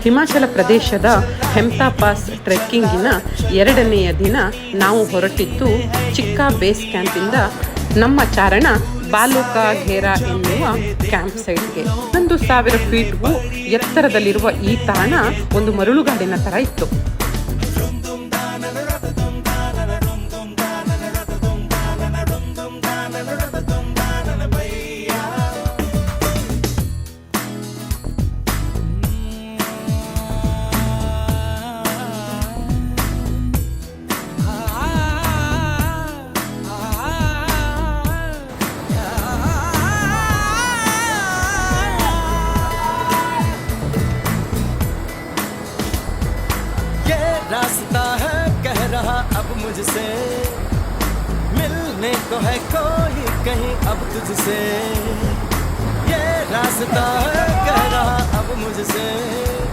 ಹಿಮಾಚಲ ಪ್ರದೇಶದ ಹೆಮ್ತಾ ಪಾಸ್ ಟ್ರೆಕ್ಕಿಂಗಿನ 2ನೆಯ ದಿನ ನಾವು ಹೊರಟಿದ್ದು ಚಿಕ್ಕ ಬೇಸ್ ಕ್ಯಾಂಪಿಂದ ನಮ್ಮ ಚಾರಣ ಬಾಲುಕಾ ಘೇರಾ ಎನ್ನುವ ಕ್ಯಾಂಪ್ ಸೈಟ್ಗೆ. 1000 ಫೀಟ್ಗೂ ಎತ್ತರದಲ್ಲಿರುವ ಈ ತಾಣ ಒಂದು ಮರಳುಗಾಡಿನ ಥರ ಇತ್ತು. रास्ता है कह रहा अब मुझसे, मिलने को है कोई कहीं अब तुझसे. ये रास्ता है कह रहा अब मुझसे.